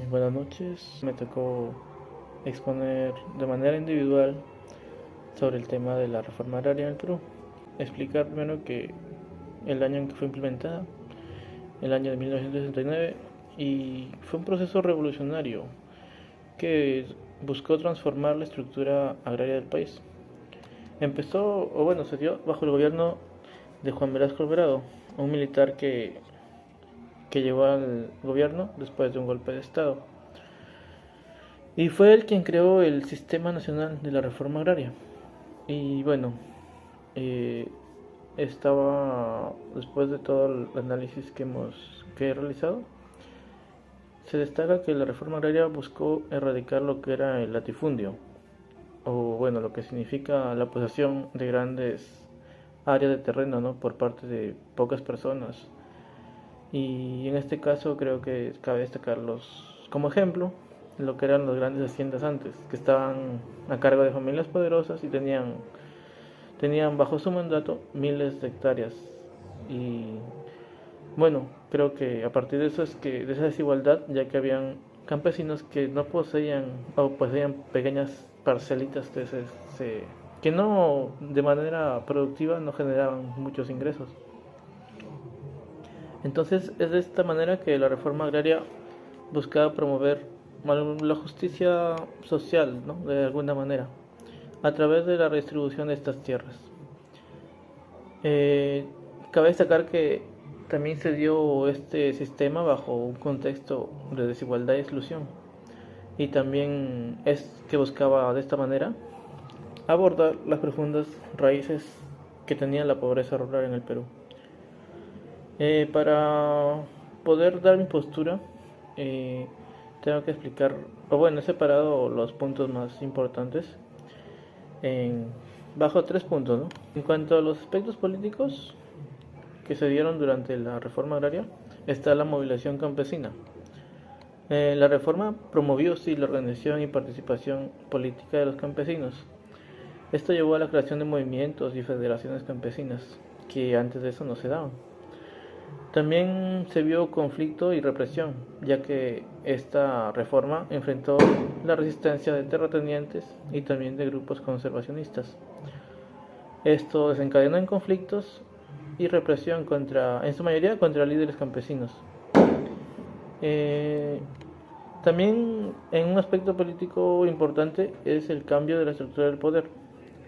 Buenas noches, me tocó exponer de manera individual sobre el tema de la reforma agraria en el Perú. Explicar primero que el año en que fue implementada, el año de 1969, y fue un proceso revolucionario que buscó transformar la estructura agraria del país. Se dio bajo el gobierno de Juan Velasco Alvarado, un militar que llegó al gobierno después de un golpe de Estado. Y fue él quien creó el Sistema Nacional de la Reforma Agraria. Y bueno, eh, después de todo el análisis que he realizado, se destaca que la reforma agraria buscó erradicar lo que era el latifundio, o bueno, lo que significa la posesión de grandes áreas de terreno, ¿no? Por parte de pocas personas. Y en este caso creo que cabe destacarlos como ejemplo lo que eran las grandes haciendas antes, que estaban a cargo de familias poderosas y tenían bajo su mandato miles de hectáreas. Y bueno, creo que a partir de eso de esa desigualdad, ya que habían campesinos que no poseían o poseían pequeñas parcelitas que no de manera productiva no generaban muchos ingresos. Entonces es de esta manera que la reforma agraria buscaba promover la justicia social, ¿no? De alguna manera, a través de la redistribución de estas tierras. Eh, Cabe destacar que también se dio este sistema bajo un contexto de desigualdad y exclusión, y también es que buscaba de esta manera abordar las profundas raíces que tenía la pobreza rural en el Perú. Para poder dar mi postura, eh, tengo que explicar, o bueno, he separado los puntos más importantes en, bajo tres puntos, ¿no? En cuanto a los aspectos políticos que se dieron durante la reforma agraria, está la movilización campesina. La reforma promovió sí la organización y participación política de los campesinos. Esto llevó a la creación de movimientos y federaciones campesinas que antes de eso no se daban. También se vio conflicto y represión, ya que esta reforma enfrentó la resistencia de terratenientes y también de grupos conservacionistas. Esto desencadenó en conflictos y represión en su mayoría contra líderes campesinos. Eh, También en un aspecto político importante es el cambio de la estructura del poder.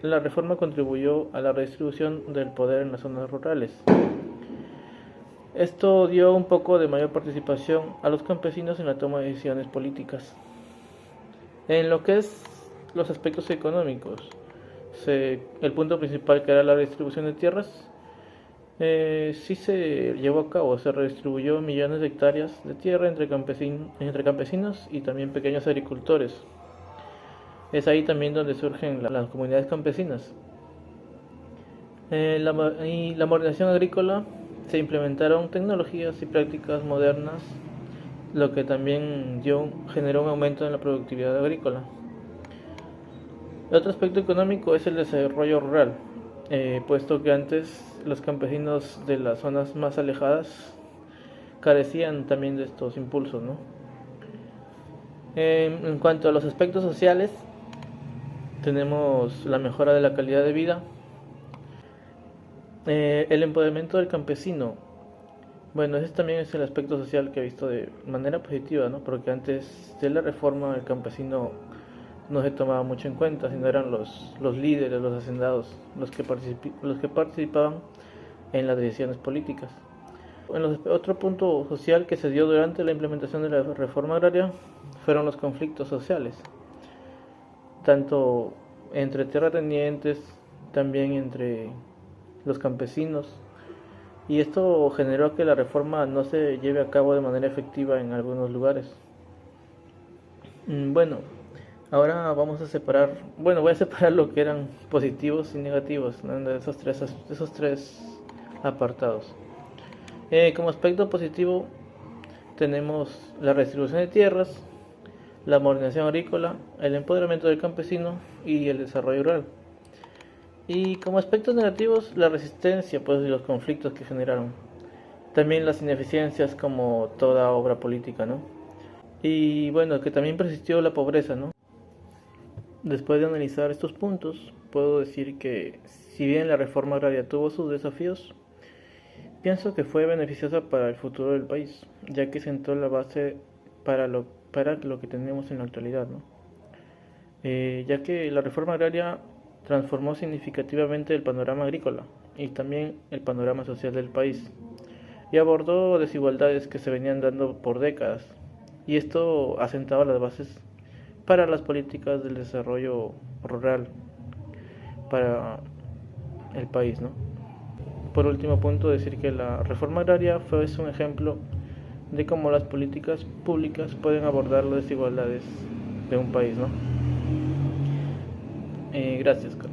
La reforma contribuyó a la redistribución del poder en las zonas rurales. Esto dio un poco de mayor participación a los campesinos en la toma de decisiones políticas. En lo que es los aspectos económicos, el punto principal, que era la redistribución de tierras, sí se llevó a cabo. Se redistribuyó millones de hectáreas de tierra entre campesinos y también pequeños agricultores. Es ahí también donde surgen las comunidades campesinas. Y la modernización agrícola, se implementaron tecnologías y prácticas modernas, lo que también generó un aumento en la productividad agrícola. El otro aspecto económico es el desarrollo rural, puesto que antes los campesinos de las zonas más alejadas carecían también de estos impulsos, ¿no? En cuanto a los aspectos sociales, tenemos la mejora de la calidad de vida, el empoderamiento del campesino. Bueno, ese también es el aspecto social que he visto de manera positiva, ¿no? Porque antes de la reforma el campesino no se tomaba mucho en cuenta, sino eran los líderes, los hacendados, los que participaban en las decisiones políticas. Otro punto social que se dio durante la implementación de la reforma agraria fueron los conflictos sociales, tanto entre terratenientes, también entre los campesinos, y esto generó que la reforma no se lleve a cabo de manera efectiva en algunos lugares. Bueno, ahora voy a separar lo que eran positivos y negativos, ¿no? De esos tres apartados. Como aspecto positivo tenemos la redistribución de tierras, la modernización agrícola, el empoderamiento del campesino y el desarrollo rural. Y como aspectos negativos, la resistencia, pues, y los conflictos que generaron. También las ineficiencias, como toda obra política, ¿no? Y bueno, que también persistió la pobreza, ¿no? Después de analizar estos puntos, puedo decir que si bien la reforma agraria tuvo sus desafíos, pienso que fue beneficiosa para el futuro del país, ya que sentó la base para lo que tenemos en la actualidad, ¿no? Ya que la reforma agraria transformó significativamente el panorama agrícola y también el panorama social del país, y abordó desigualdades que se venían dando por décadas, y esto asentaba las bases para las políticas del desarrollo rural para el país, ¿no? Por último punto, decir que la reforma agraria es un ejemplo de cómo las políticas públicas pueden abordar las desigualdades de un país, ¿no? Gracias, Carlos.